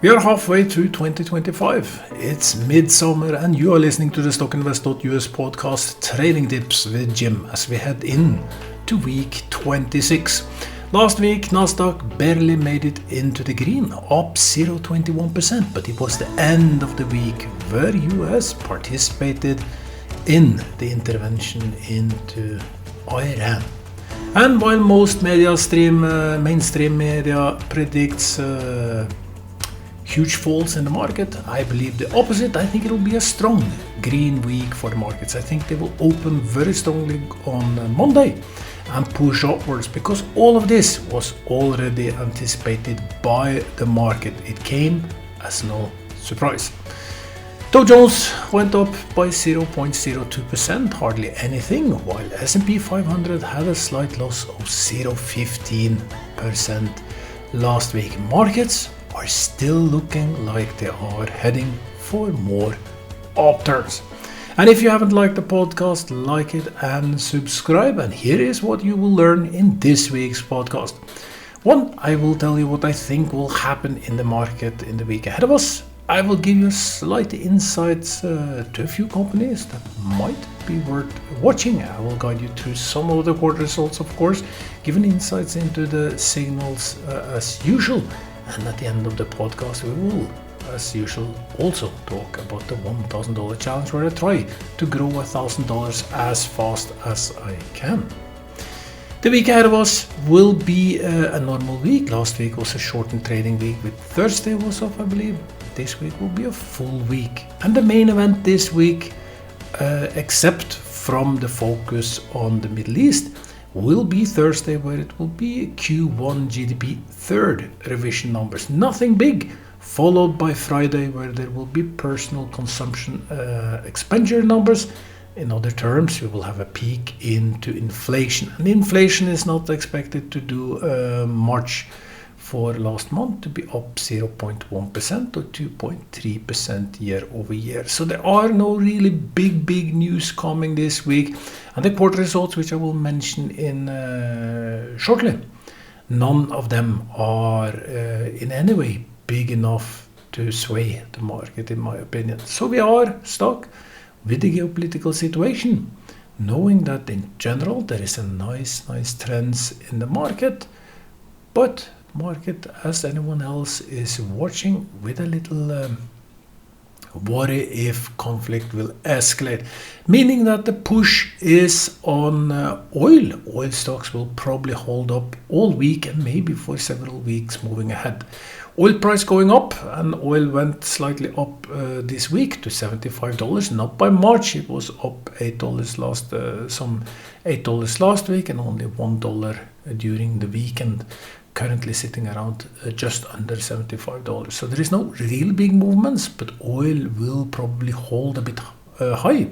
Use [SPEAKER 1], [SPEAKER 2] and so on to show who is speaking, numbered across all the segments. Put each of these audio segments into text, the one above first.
[SPEAKER 1] We are halfway through 2025. It's midsummer and you are listening to the StockInvest.us podcast Trading Tips with Jim as we head in to week 26. Last week, Nasdaq barely made it into the green, up 0.21%, but it was the end of the week where US participated in the intervention into Iran. And while most mainstream media predicts huge falls in the market, I believe the opposite. I think it will be a strong green week for the markets. I think they will open very strongly on Monday and push upwards because all of this was already anticipated by the market. It came as no surprise. Dow Jones went up by 0.02%, hardly anything, while S&P 500 had a slight loss of 0.15% last week. Markets are still looking like they are heading for more upturns. And if you haven't liked the podcast, like it and subscribe. And here is what you will learn in this week's podcast. One, I will tell you what I think will happen in the market in the week ahead of us. I will give you slight insights to a few companies that might be worth watching. I will guide you through some of the quarter results, of course, giving insights into the signals as usual. And at the end of the podcast, we will, as usual, also talk about the $1,000 challenge where I try to grow $1,000 as fast as I can. The week ahead of us will be a normal week. Last week was a shortened trading week with Thursday was off, I believe. This week will be a full week. And the main event this week, except from the focus on the Middle East, will be Thursday, where it will be Q1 GDP third revision numbers. Nothing big, followed by Friday, where there will be personal consumption expenditure numbers. In other terms, we will have a peek into inflation. And inflation is not expected to do much for last month, to be up 0.1% or 2.3% year over year. So there are no really big news coming this week. And the quarter results, which I will mention in shortly, none of them are in any way big enough to sway the market, in my opinion. So we are stuck with the geopolitical situation, knowing that in general there is a nice trends in the market, but market, as anyone else, is watching with a little worry if conflict will escalate, meaning that the push is on oil. Oil stocks will probably hold up all week and maybe for several weeks moving ahead. Oil price going up, and oil went slightly up this week to $75, not by much. It was up $8 some $8 last week and only $1 during the weekend. Currently sitting around just under $75. So there is no real big movements, but oil will probably hold a bit high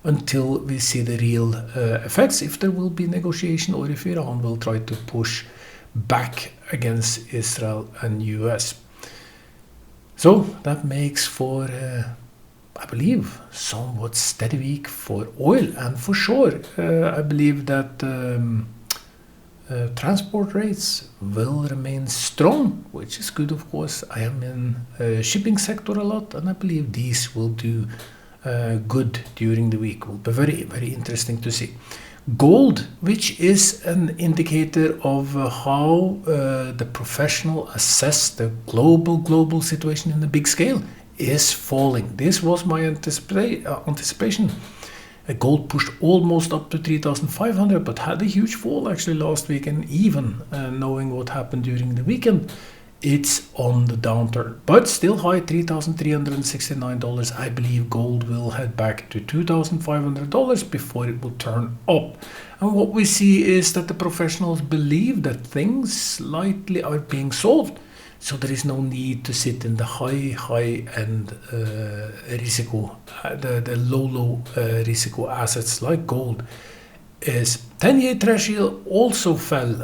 [SPEAKER 1] until we see the real effects, if there will be negotiation or if Iran will try to push back against Israel and US. So that makes for, I believe, somewhat steady week for oil. And for sure, I believe that transport rates will remain strong, which is good, of course. I am in shipping sector a lot, and I believe these will do good during the week. Will be very interesting to see. Gold, which is an indicator of how the professional assess the global situation in the big scale, is falling. This was my anticipation. Gold pushed almost up to 3,500, but had a huge fall actually last week, and even knowing what happened during the weekend, it's on the downturn, but still high, $3,369. I believe gold will head back to $2,500 before it will turn up. And what we see is that the professionals believe that things slightly are being solved. So there is no need to sit in the high end risiko, the low risiko assets like gold. Is 10-year Treasury also fell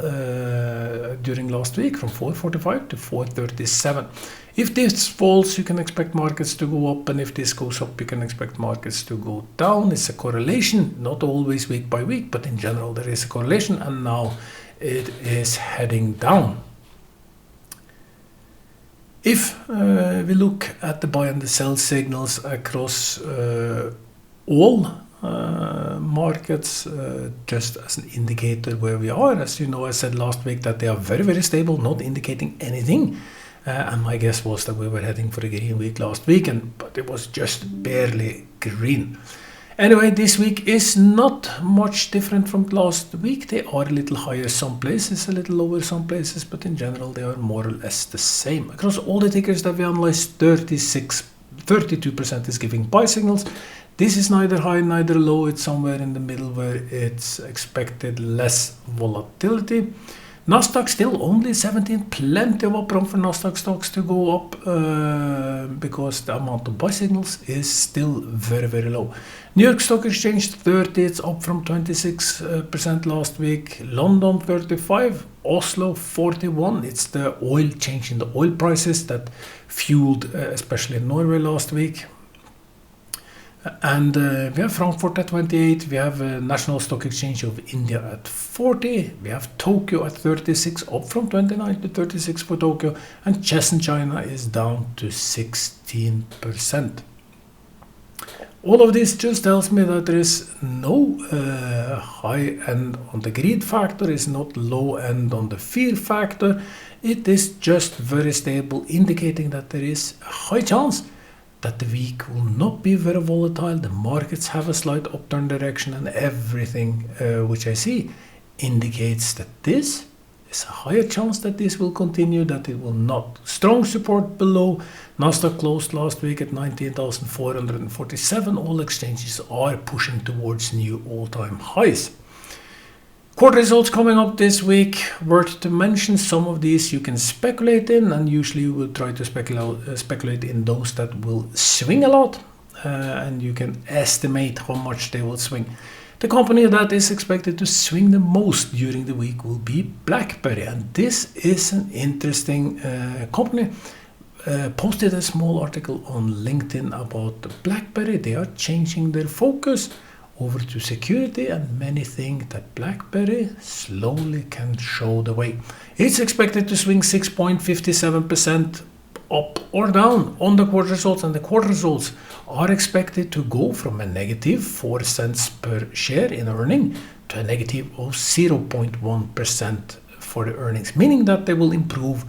[SPEAKER 1] during last week from 445 to 437. If this falls, you can expect markets to go up, and if this goes up, you can expect markets to go down. It's a correlation, not always week by week, but in general there is a correlation, and now it is heading down. If we look at the buy and the sell signals across all markets, just as an indicator where we are, as you know, I said last week that they are very, very stable, not indicating anything. And my guess was that we were heading for a green week last week, but it was just barely green. Anyway, this week is not much different from last week. They are a little higher some places, a little lower some places, but in general they are more or less the same. Across all the tickers that we analyzed, 32% is giving buy signals. This is neither high, neither low. It's somewhere in the middle where it's expected less volatility. Nasdaq still only 17, plenty of upfront for Nasdaq stocks to go up because the amount of buy signals is still very, very low. New York Stock Exchange 30, it's up from 26% last week. London 35, Oslo 41. It's the oil change in the oil prices that fueled especially Norway last week. And we have Frankfurt at 28, we have National Stock Exchange of India at 40, we have Tokyo at 36, up from 29 to 36 for Tokyo, and Shenzhen China is down to 16%. All of this just tells me that there is no high end on the greed factor, is not low end on the fear factor. It is just very stable, indicating that there is a high chance that the week will not be very volatile. The markets have a slight upturn direction, and everything which I see indicates that this is a higher chance that this will continue, that it will not. Strong support below. Nasdaq closed last week at 19,447. All exchanges are pushing towards new all-time highs. Quarter results coming up this week. Worth to mention, some of these you can speculate in, and usually you will try to speculate in those that will swing a lot, and you can estimate how much they will swing. The company that is expected to swing the most during the week will be BlackBerry, and this is an interesting company. Posted a small article on LinkedIn about BlackBerry. They are changing their focus over to security, and many think that BlackBerry slowly can show the way. It's expected to swing 6.57% up or down on the quarter results, and the quarter results are expected to go from a negative 4 cents per share in earning to a negative of 0.1% for the earnings, meaning that they will improve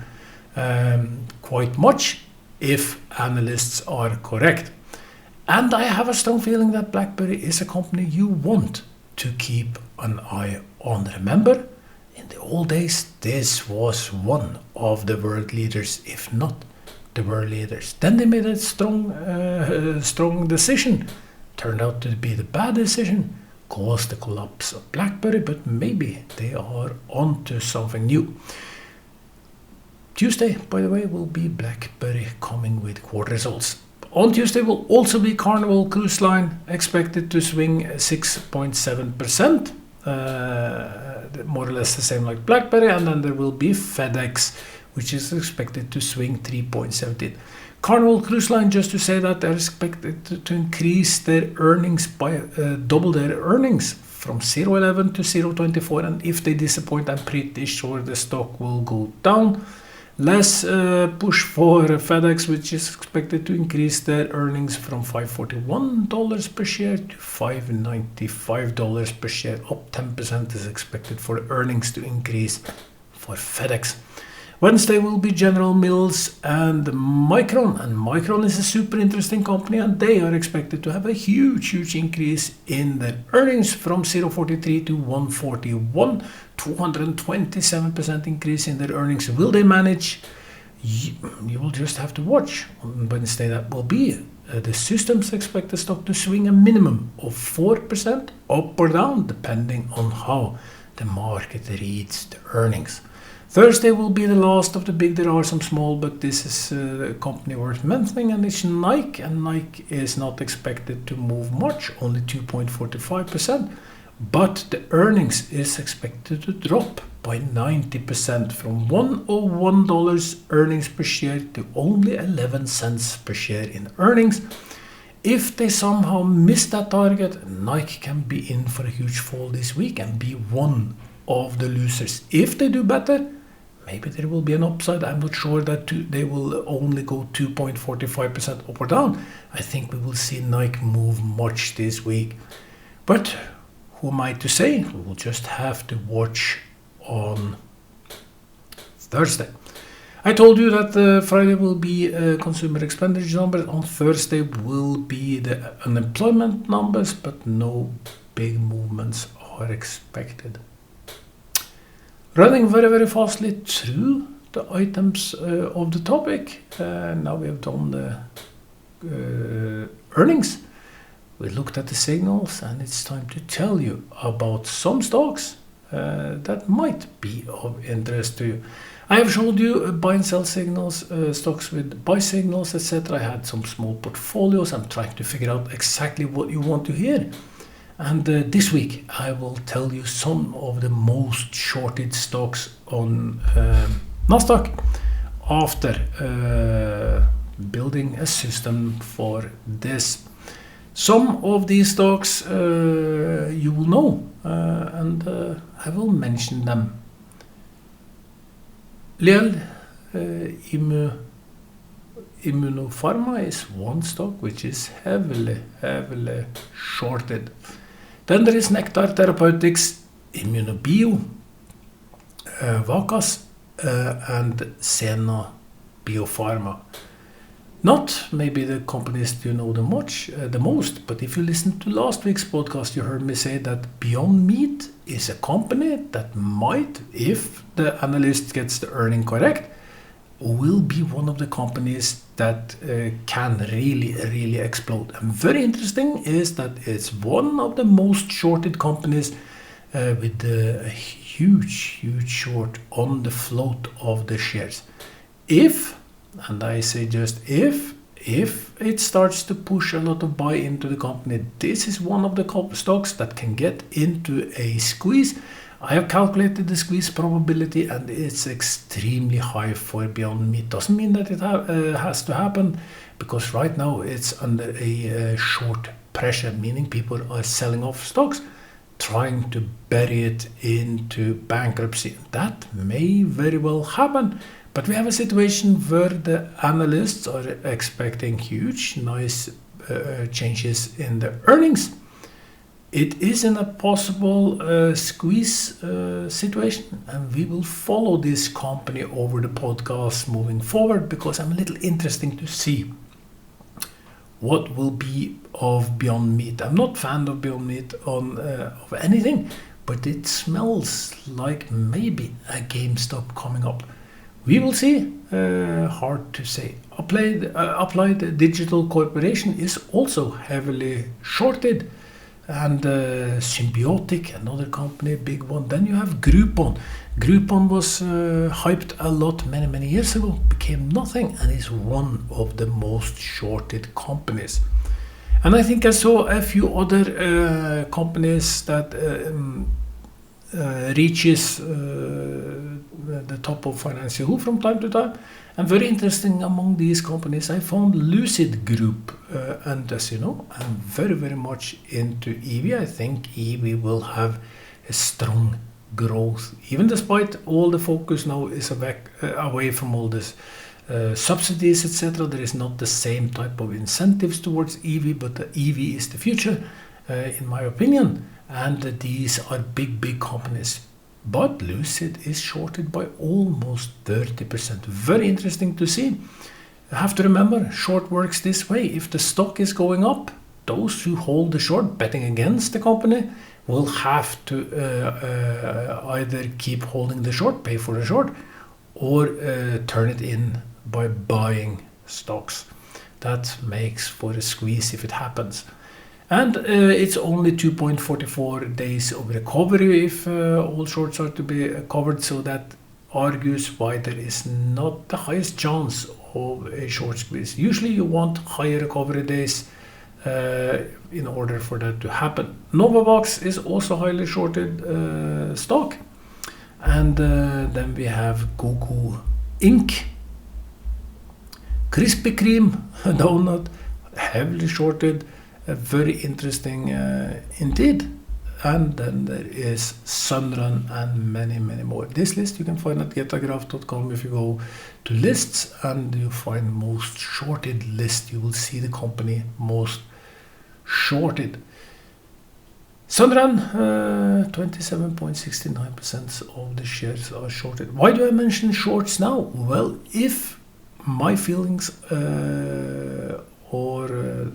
[SPEAKER 1] quite much if analysts are correct. And I have a strong feeling that BlackBerry is a company you want to keep an eye on. Remember, in the old days, this was one of the world leaders, if not the world leaders. Then they made a strong decision. Turned out to be the bad decision, caused the collapse of BlackBerry, but maybe they are onto something new. Tuesday, by the way, will be BlackBerry coming with quarter results. On Tuesday will also be Carnival Cruise Line, expected to swing 6.7%, more or less the same like BlackBerry, and then there will be FedEx, which is expected to swing 3.17%. Carnival Cruise Line, just to say that they're expected to increase their earnings by double their earnings from 0.11 to 0.24, and if they disappoint, I'm pretty sure the stock will go down. Less push for FedEx, which is expected to increase their earnings from $541 per share to $595 per share. Up 10% is expected for earnings to increase for FedEx. Wednesday will be General Mills and Micron. And Micron is a super interesting company, and they are expected to have a huge increase in their earnings from 0.43 to 1.41. 227% increase in their earnings. Will they manage? You will just have to watch. On Wednesday that will be. The systems expect the stock to swing a minimum of 4% up or down, depending on how the market reads the earnings. Thursday will be the last of the big. There are some small, but this is a company worth mentioning, and it's Nike, and Nike is not expected to move much, only 2.45%, but the earnings is expected to drop by 90% from $101 earnings per share to only 11 cents per share in earnings. If they somehow miss that target, Nike can be in for a huge fall this week and be one of the losers. If they do better, maybe there will be an upside. I'm not sure that they will only go 2.45% up or down. I think we will see Nike move much this week. But who am I to say? We will just have to watch on Thursday. I told you that Friday will be consumer expenditure numbers. On Thursday will be the unemployment numbers, but no big movements are expected. Running very, very fastly through the items of the topic. Now we have done the earnings. We looked at the signals, and it's time to tell you about some stocks that might be of interest to you. I have showed you buy and sell signals, stocks with buy signals, etc. I had some small portfolios. I'm trying to figure out exactly what you want to hear. And this week I will tell you some of the most shorted stocks on Nasdaq after building a system for this. Some of these stocks you will know, and I will mention them. Liel Immunopharma is one stock which is heavily shorted. Then there is Nectar Therapeutics, Immunobio, Vacas, and Sena Biopharma. Not maybe the companies you know the most, but if you listen to last week's podcast, you heard me say that Beyond Meat is a company that might, if the analyst gets the earning correct, will be one of the companies that can really explode. And very interesting is that it's one of the most shorted companies with a huge short on the float of the shares. If, and I say just if it starts to push a lot of buy into the company, this is one of the stocks that can get into a squeeze. I have calculated the squeeze probability, and it's extremely high for Beyond Meat. Doesn't mean that it has to happen, because right now it's under a short pressure, meaning people are selling off stocks, trying to bury it into bankruptcy. That may very well happen. But we have a situation where the analysts are expecting huge, nice changes in the earnings. It is in a possible squeeze situation, and we will follow this company over the podcast moving forward, because I'm a little interested to see what will be of Beyond Meat. I'm not fan of Beyond Meat of anything, but it smells like maybe a GameStop coming up. We will see. Hard to say. Applied Digital Corporation is also heavily shorted. And Symbiotic, another company, big one. Then you have Groupon. Groupon was hyped a lot many years ago, became nothing, and is one of the most shorted companies. And I think I saw a few other companies that reaches the top of Financial Who from time to time. And very interesting among these companies, I found Lucid Group. And as you know, I'm very much into EV. I think EV will have a strong growth, even despite all the focus now is away from all this subsidies, etc. There is not the same type of incentives towards EV, but the EV is the future, in my opinion. And these are big companies. But Lucid is shorted by almost 30%. Very interesting to see. You have to remember, short works this way. If the stock is going up, those who hold the short, betting against the company, will have to either keep holding the short, pay for the short, or turn it in by buying stocks. That makes for a squeeze if it happens. And it's only 2.44 days of recovery if all shorts are to be covered, so that argues why there is not the highest chance of a short squeeze. Usually you want higher recovery days in order for that to happen. Novavax is also highly shorted stock. And then we have Goku Inc. Krispy Kreme donut, heavily shorted. Very interesting indeed. and then there is Sunrun and many more. This list you can find at getagraph.com. If you go to lists and you find most shorted list, you will see the company most shorted. Sunrun, 27.69% of the shares are shorted. Why do I mention shorts now? Well, if my feelings,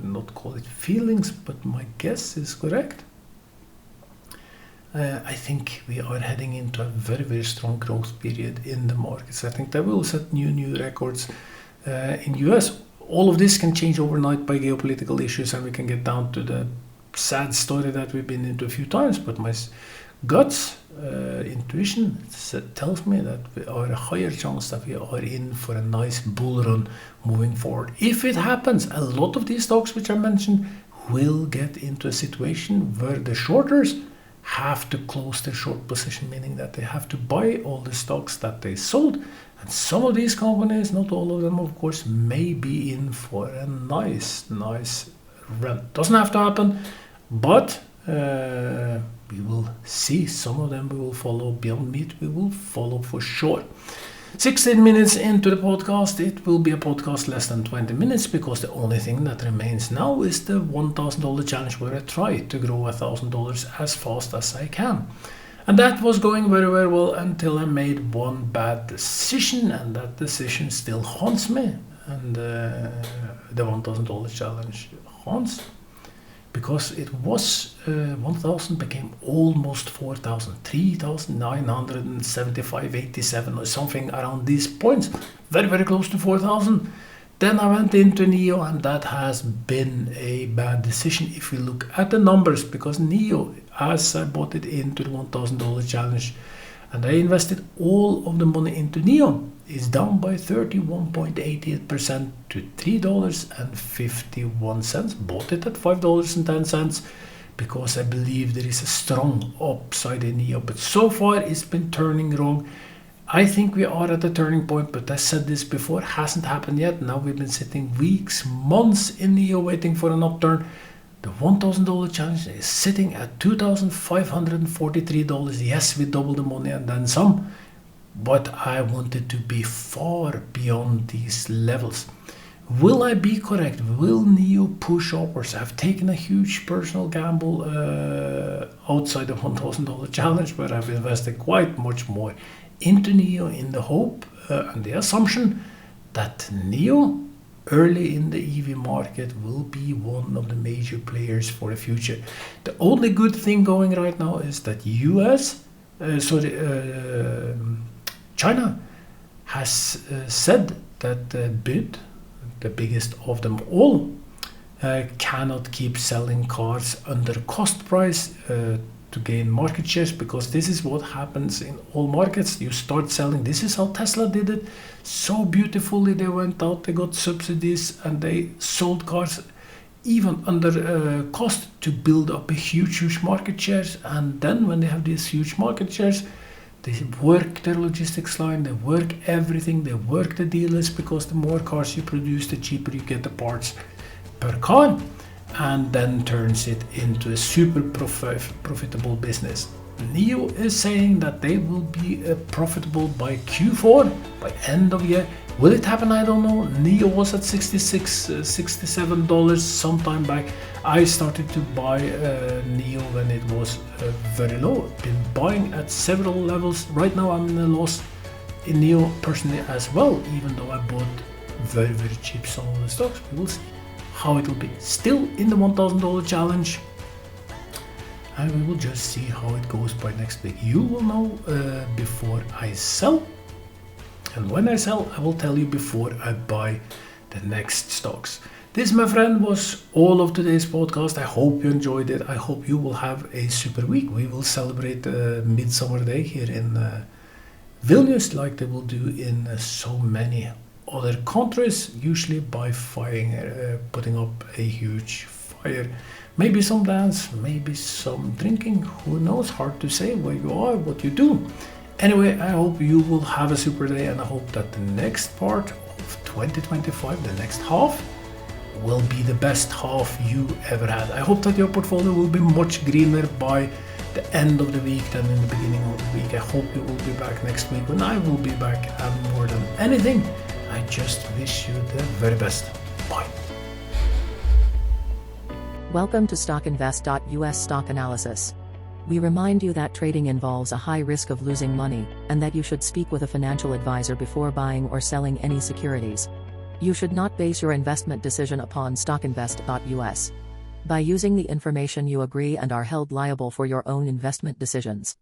[SPEAKER 1] not call it feelings, but my guess is correct, I think we are heading into a very strong growth period in the markets. I think that will set new records in US. All of this can change overnight by geopolitical issues, and we can get down to the sad story that we've been into a few times, but my guts, intuition tells me that we are a higher chance that we are in for a nice bull run moving forward. If it happens, a lot of these stocks which I mentioned will get into a situation where the shorters have to close their short position, meaning that they have to buy all the stocks that they sold. And some of these companies, not all of them of course, may be in for a nice run. Doesn't have to happen, but we will see. Some of them we will follow. Beyond Meat we will follow for sure. 16 minutes into the podcast. It will be a podcast less than 20 minutes because the only thing that remains now is the $1,000 challenge, where I try to grow $1,000 as fast as I can. And that was going very well until I made one bad decision, and that decision still haunts me. And the $1,000 challenge haunts, because it was 1,000 became almost 4,000, 3,975.87 or something around these points, very close to 4,000. Then I went into NEO, and that has been a bad decision if you look at the numbers, because NEO, as I bought it into the $1,000 challenge and I invested all of the money into NEO, is down by 31.88% to $3.51. Bought it at $5.10 because I believe there is a strong upside in NEO, but so far it's been turning wrong. I think we are at a turning point, but I said this before, hasn't happened yet. Now we've been sitting weeks, months in NEO waiting for an upturn. The $1,000 challenge is sitting at $2,543. Yes, we doubled the money and then some, but I wanted to be far beyond these levels. Will I be correct? Will NEO push upwards? I've taken a huge personal gamble outside the $1,000 challenge, where I've invested quite much more into NEO in the hope and the assumption that NEO early in the EV market will be one of the major players for the future. The only good thing going right now is that China has said that BYD, the biggest of them all, cannot keep selling cars under cost price to gain market shares, because this is what happens in all markets. You start selling. This is how Tesla did it so beautifully. They went out, they got subsidies, and they sold cars even under cost to build up a huge market shares. And then when they have these huge market shares, they work their logistics line, they work everything, they work the dealers, because the more cars you produce, the cheaper you get the parts per car, and then turns it into a super profitable business. NEO is saying that they will be profitable by Q4, by end of year. Will it happen? I don't know. NEO was at $67 some time back. I started to buy NEO when it was very low. I've been buying at several levels. Right now I'm in a loss in NEO personally as well, even though I bought very cheap some of the stocks. We will see how it will be. Still in the $1,000 challenge, and we will just see how it goes by next week. You will know before I sell, and when I sell I will tell you before I buy the next stocks. This, my friend, was all of today's podcast. I hope you enjoyed it. I hope you will have a super week. We will celebrate Midsummer Day here in Vilnius, like they will do in so many other countries, usually by putting up a huge fire. Maybe some dance, maybe some drinking, who knows, hard to say where you are, what you do. Anyway, I hope you will have a super day, and I hope that the next part of 2025, the next half, will be the best half you ever had. I hope that your portfolio will be much greener by the end of the week than in the beginning of the week. I hope you will be back next week when I will be back, and more than anything, I just wish you the very best. Bye.
[SPEAKER 2] Welcome to StockInvest.us Stock Analysis. We remind you that trading involves a high risk of losing money, and that you should speak with a financial advisor before buying or selling any securities. You should not base your investment decision upon StockInvest.us. By using the information, you agree and are held liable for your own investment decisions.